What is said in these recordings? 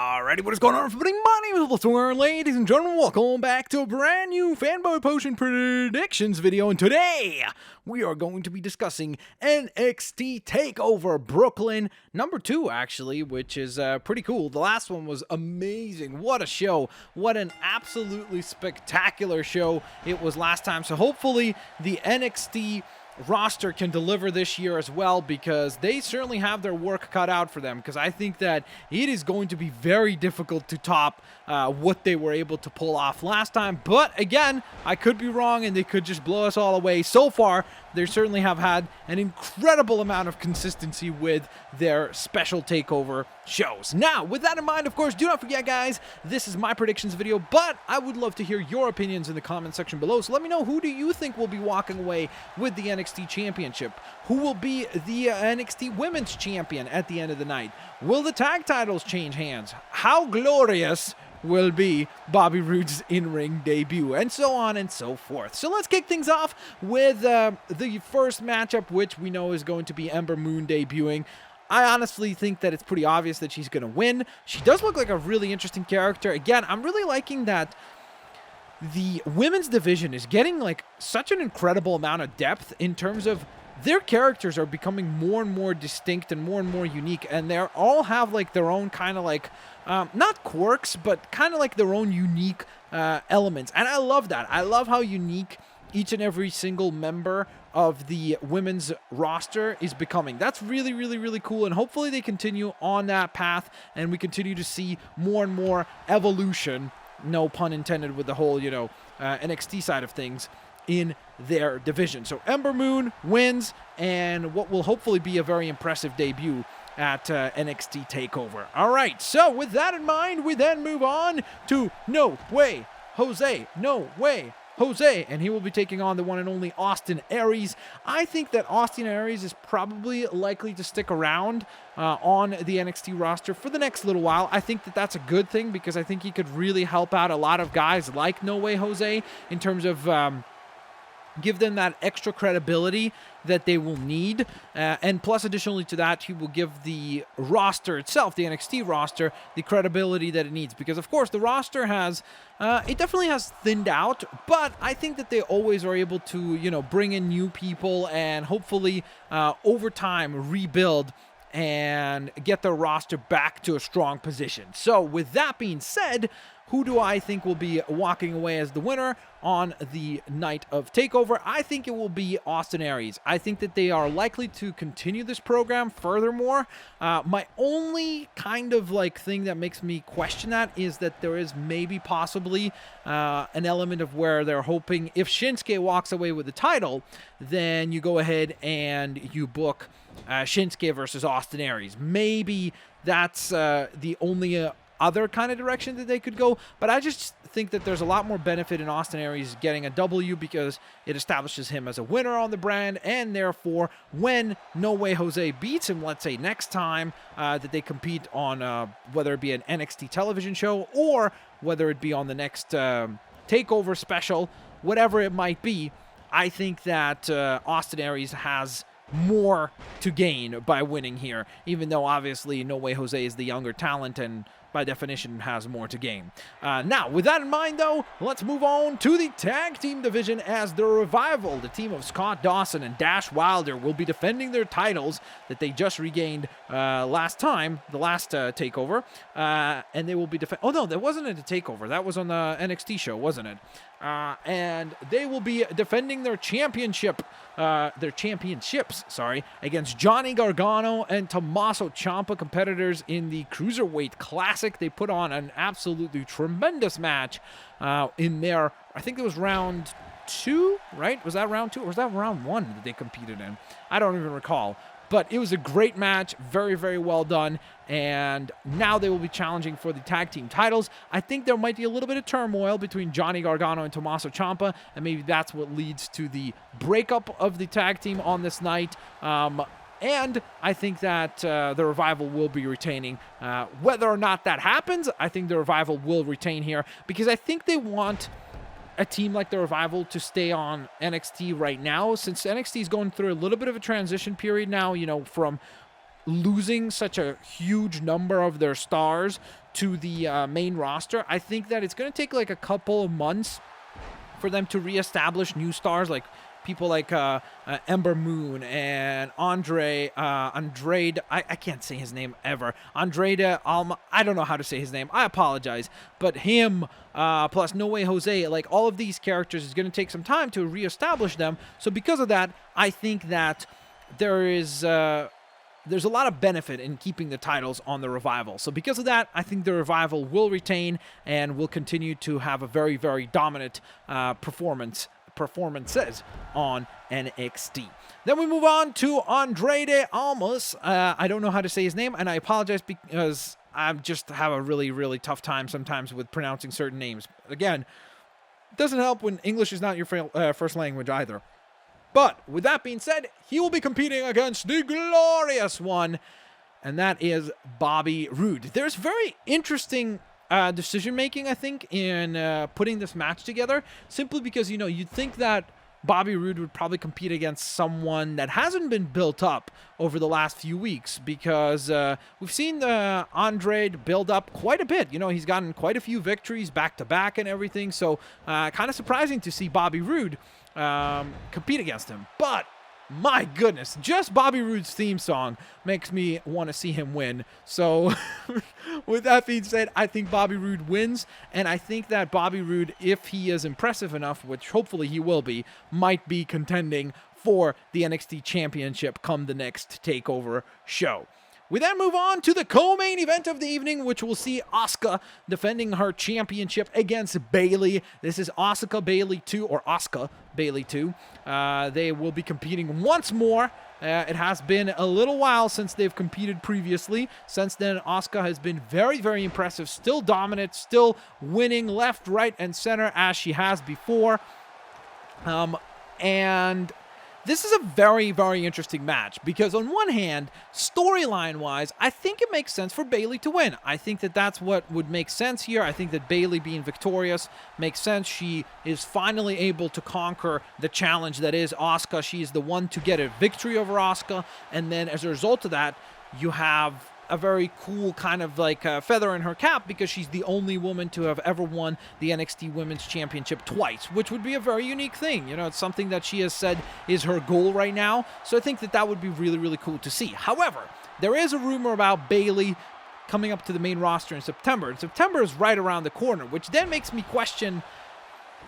Alrighty, what is going on, everybody? My name is Blitzwinger, ladies and gentlemen. Welcome back to a brand new FanBoyPotion predictions video, and today we are going to be discussing NXT Takeover Brooklyn #2, actually, which is pretty cool. The last one was amazing. What a show! What an absolutely spectacular show it was last time. So hopefully the NXT roster can deliver this year as well, because they certainly have their work cut out for them, because I think that it is going to be very difficult to top what they were able to pull off last time. But again, I could be wrong and they could just blow us all away. So far, they certainly have had an incredible amount of consistency with their special takeover shows. Now, with that in mind, of course, do not forget, guys, this is my predictions video, but I would love to hear your opinions in the comment section below. So let me know, who do you think will be walking away with the NXT Championship? Who will be the NXT Women's Champion at the end of the night? Will the tag titles change hands? How glorious will be Bobby Roode's in-ring debut, and so on and so forth. So let's kick things off with the first matchup, which we know is going to be Ember Moon debuting. I honestly think that it's pretty obvious that she's going to win. She does look like a really interesting character. Again, I'm really liking that the women's division is getting like such an incredible amount of depth in terms of their characters are becoming more and more distinct and more unique, and they all have like their own kind of like not quirks, but kind of like their own unique elements. And I love that. I love how unique each and every single member of the women's roster is becoming. That's really cool, and hopefully they continue on that path and we continue to see more and more evolution, no pun intended with the whole, NXT side of things, in their division. So Ember Moon wins, and what will hopefully be a very impressive debut at NXT Takeover. All right, so with that in mind, we then move on to No Way Jose. No Way Jose, and he will be taking on the one and only Austin Aries. I think that Austin Aries is probably likely to stick around on the NXT roster for the next little while. I think that that's a good thing, because I think he could really help out a lot of guys like No Way Jose in terms of give them that extra credibility that they will need, and plus additionally to that, he will give the roster itself, the NXT roster, the credibility that it needs, because of course the roster has it definitely has thinned out, but I think that they always are able to bring in new people and hopefully over time rebuild and get their roster back to a strong position. So with that being said, who do I think will be walking away as the winner on the night of TakeOver? I think it will be Austin Aries. I think that they are likely to continue this program furthermore. My only kind of thing that makes me question that is that there is maybe possibly an element of where they're hoping if Shinsuke walks away with the title, then you go ahead and you book Shinsuke versus Austin Aries. Maybe that's the only other kind of direction that they could go, but I just think that there's a lot more benefit in Austin Aries getting a W, because it establishes him as a winner on the brand, and therefore when No Way Jose beats him, let's say next time that they compete on whether it be an NXT television show or whether it be on the next TakeOver special, whatever it might be, I think that Austin Aries has more to gain by winning here, even though obviously No Way Jose is the younger talent and by definition has more to gain. Now, with that in mind, though, let's move on to the tag team division, as the Revival, the team of Scott Dawson and Dash Wilder, will be defending their titles that they just regained last time, the last TakeOver, and they will be oh no, that wasn't at a TakeOver, that was on the NXT show, wasn't it? And they will be defending their championships, against Johnny Gargano and Tommaso Ciampa, competitors in the Cruiserweight Classic. They put on an absolutely tremendous match in their, I think it was round 2, right? Was that round 2 or was that round 1 that they competed in? I don't even recall. But it was a great match, very well done, and now they will be challenging for the tag team titles. I think there might be a little bit of turmoil between Johnny Gargano and Tommaso Ciampa, and maybe that's what leads to the breakup of the tag team on this night. And I think that the Revival will be retaining. Whether or not that happens, I think the Revival will retain here, because I think they want a team like the Revival to stay on NXT right now, since NXT is going through a little bit of a transition period now, from losing such a huge number of their stars to the main roster. I think that it's going to take like a couple of months for them to reestablish new stars, like people like Ember Moon and Andrade. I can't say his name ever. Andrade Almas. I don't know how to say his name. I apologize. But him, plus No Way Jose, like all of these characters, is going to take some time to reestablish them. So because of that, I think that there's a lot of benefit in keeping the titles on the Revival. So because of that, I think the Revival will retain and will continue to have a very, very dominant performances on NXT. Then we move on to Andrade Almas. I don't know how to say his name, and I apologize because I just have a really, really tough time sometimes with pronouncing certain names. Again, it doesn't help when English is not your first language either. But with that being said, he will be competing against the glorious one, and that is Bobby Roode. There's very interesting decision-making, I think, in putting this match together, simply because, you know, you'd think that Bobby Roode would probably compete against someone that hasn't been built up over the last few weeks, because we've seen Andrade build up quite a bit. You know, he's gotten quite a few victories back-to-back and everything, so kind of surprising to see Bobby Roode compete against him. But my goodness, just Bobby Roode's theme song makes me want to see him win. So with that being said, I think Bobby Roode wins, and I think that Bobby Roode, if he is impressive enough, which hopefully he will be, might be contending for the NXT Championship come the next TakeOver show. We then move on to the co-main event of the evening, which will see Asuka defending her championship against Bayley. This is Asuka Bayley 2, or Asuka Bayley 2. They will be competing once more. It has been a little while since they've competed previously. Since then, Asuka has been very, very impressive, still dominant, still winning left, right, and center as she has before. And this is a very, very interesting match because on one hand, storyline-wise, I think it makes sense for Bayley to win. I think that that's what would make sense here. I think that Bayley being victorious makes sense. She is finally able to conquer the challenge that is Asuka. She is the one to get a victory over Asuka, and then as a result of that, you have a very cool kind of like feather in her cap because she's the only woman to have ever won the NXT Women's Championship twice, which would be a very unique thing. You know, it's something that she has said is her goal right now. So I think that that would be really, really cool to see. However, there is a rumor about Bayley coming up to the main roster in September. And September is right around the corner, which then makes me question,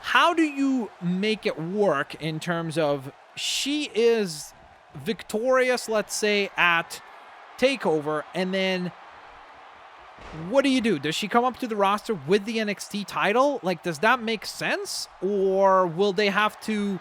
how do you make it work in terms of she is victorious, let's say, at TakeOver, and then what do you do? Does she come up to the roster with the NXT title? Like, does that make sense? Or will they have to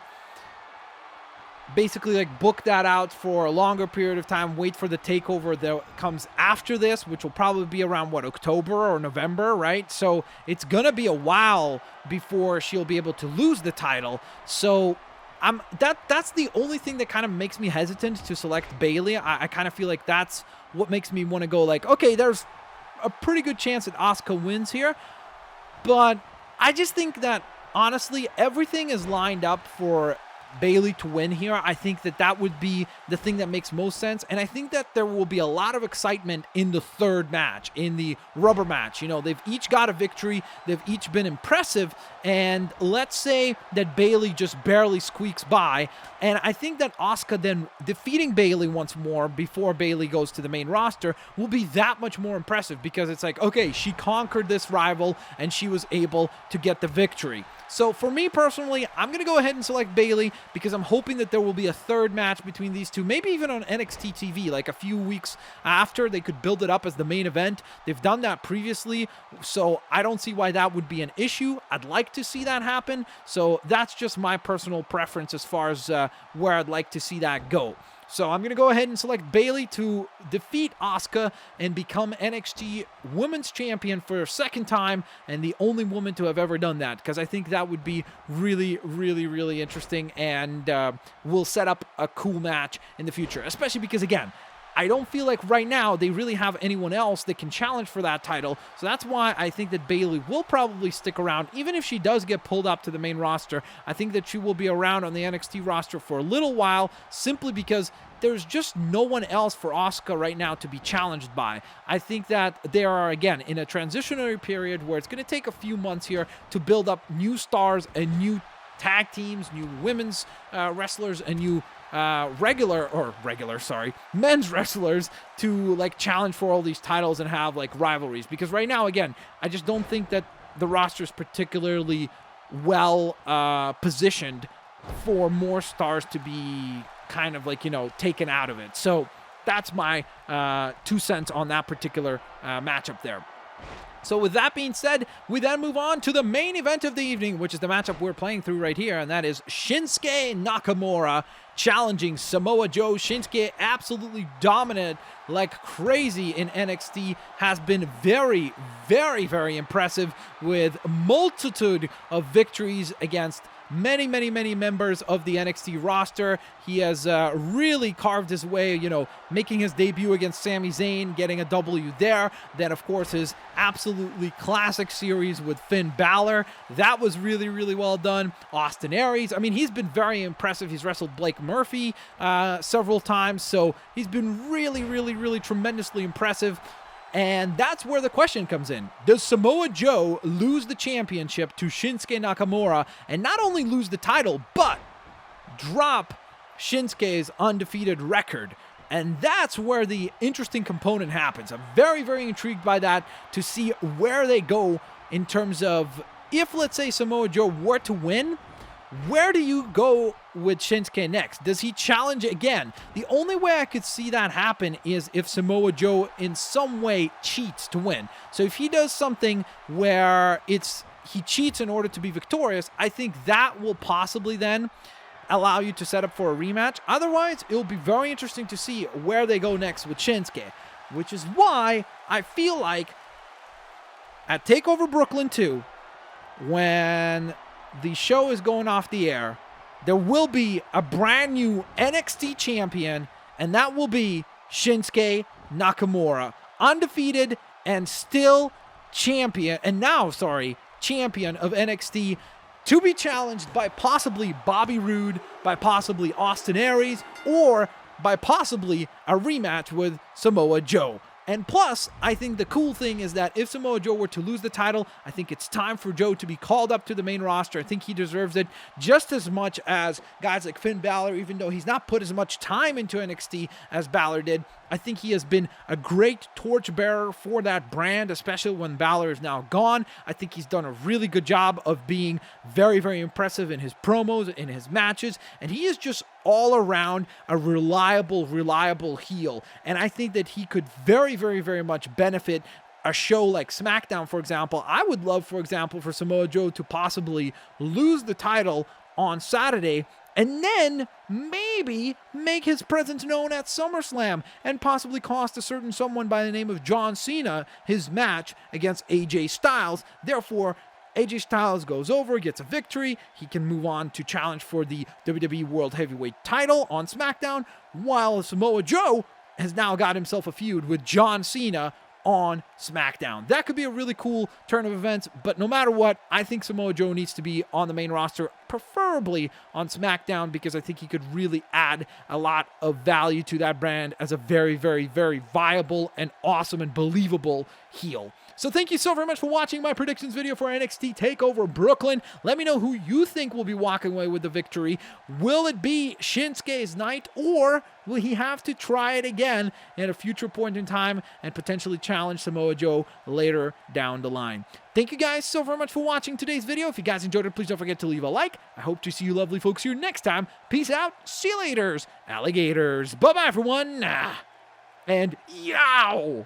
basically like book that out for a longer period of time, wait for the TakeOver that comes after this, which will probably be around, what, October or November, right? So it's gonna be a while before she'll be able to lose the title. So that's the only thing that kind of makes me hesitant to select Bayley. I kind of feel like that's what makes me want to go like, okay, there's a pretty good chance that Asuka wins here. But I just think that, honestly, everything is lined up for Bayley to win here. I think that that would be the thing that makes most sense, and I think that there will be a lot of excitement in the third match, in the rubber match. You know, they've each got a victory, they've each been impressive, and let's say that Bayley just barely squeaks by, and I think that Asuka then defeating Bayley once more before Bayley goes to the main roster will be that much more impressive, because it's like, okay, she conquered this rival and she was able to get the victory. So for me personally, I'm going to go ahead and select Bayley because I'm hoping that there will be a third match between these two, maybe even on NXT TV, like a few weeks after. They could build it up as the main event. They've done that previously, so I don't see why that would be an issue. I'd like to see that happen, so that's just my personal preference as far as where I'd like to see that go. So I'm going to go ahead and select Bayley to defeat Asuka and become NXT Women's Champion for a second time, and the only woman to have ever done that, because I think that would be really, really, really interesting and will set up a cool match in the future, especially because, again, I don't feel like right now they really have anyone else that can challenge for that title. So that's why I think that Bayley will probably stick around. Even if she does get pulled up to the main roster, I think that she will be around on the NXT roster for a little while, simply because there's just no one else for Asuka right now to be challenged by. I think that they are, again, in a transitionary period where it's going to take a few months here to build up new stars and new tag teams, new women's wrestlers, and new men's wrestlers to like challenge for all these titles and have like rivalries. Because right now, again, I just don't think that the roster is particularly well positioned for more stars to be kind of like, you know, taken out of it. So that's my 2 cents on that particular matchup there. So with that being said, we then move on to the main event of the evening, which is the matchup we're playing through right here, and that is Shinsuke Nakamura challenging Samoa Joe. Shinsuke absolutely dominant like crazy in NXT, has been very, very, very impressive with a multitude of victories against many members of the NXT roster. He has really carved his way, you know, making his debut against Sami Zayn, getting a W there. Then, of course, his absolutely classic series with Finn Balor. That was really, really well done. Austin Aries. I mean, he's been very impressive. He's wrestled Blake Murphy several times, so he's been really, really, really tremendously impressive. And that's where the question comes in. Does Samoa Joe lose the championship to Shinsuke Nakamura and not only lose the title, but drop Shinsuke's undefeated record? And that's where the interesting component happens. I'm very, very intrigued by that to see where they go in terms of if, let's say, Samoa Joe were to win, where do you go with Shinsuke next? Does he challenge again? The only way I could see that happen is if Samoa Joe in some way cheats to win. So if he does something where he cheats in order to be victorious, I think that will possibly then allow you to set up for a rematch. Otherwise, it will be very interesting to see where they go next with Shinsuke, which is why I feel like at TakeOver Brooklyn 2, when the show is going off the air, there will be a brand new NXT champion, and that will be Shinsuke Nakamura. Undefeated and still champion, champion of NXT, to be challenged by possibly Bobby Roode, by possibly Austin Aries, or by possibly a rematch with Samoa Joe. And plus, I think the cool thing is that if Samoa Joe were to lose the title, I think it's time for Joe to be called up to the main roster. I think he deserves it just as much as guys like Finn Balor, even though he's not put as much time into NXT as Balor did. I think he has been a great torchbearer for that brand, especially when Balor is now gone. I think he's done a really good job of being very, very impressive in his promos, in his matches, and he is just all around a reliable heel. And I think that he could very, very, very much benefit a show like SmackDown, for example. I would love, for example, for Samoa Joe to possibly lose the title on Saturday and then maybe make his presence known at SummerSlam and possibly cost a certain someone by the name of John Cena his match against AJ Styles. Therefore, AJ Styles goes over, gets a victory. He can move on to challenge for the WWE World Heavyweight title on SmackDown, while Samoa Joe has now got himself a feud with John Cena on SmackDown. That could be a really cool turn of events, but no matter what, I think Samoa Joe needs to be on the main roster, preferably on SmackDown, because I think he could really add a lot of value to that brand as a very, very, very viable and awesome and believable heel. So thank you so very much for watching my predictions video for NXT TakeOver Brooklyn. Let me know who you think will be walking away with the victory. Will it be Shinsuke's night, or will he have to try it again at a future point in time and potentially challenge Samoa Joe later down the line? Thank you guys so very much for watching today's video. If you guys enjoyed it, please don't forget to leave a like. I hope to see you lovely folks here next time. Peace out. See you laters, alligators. Bye-bye, everyone. And yow!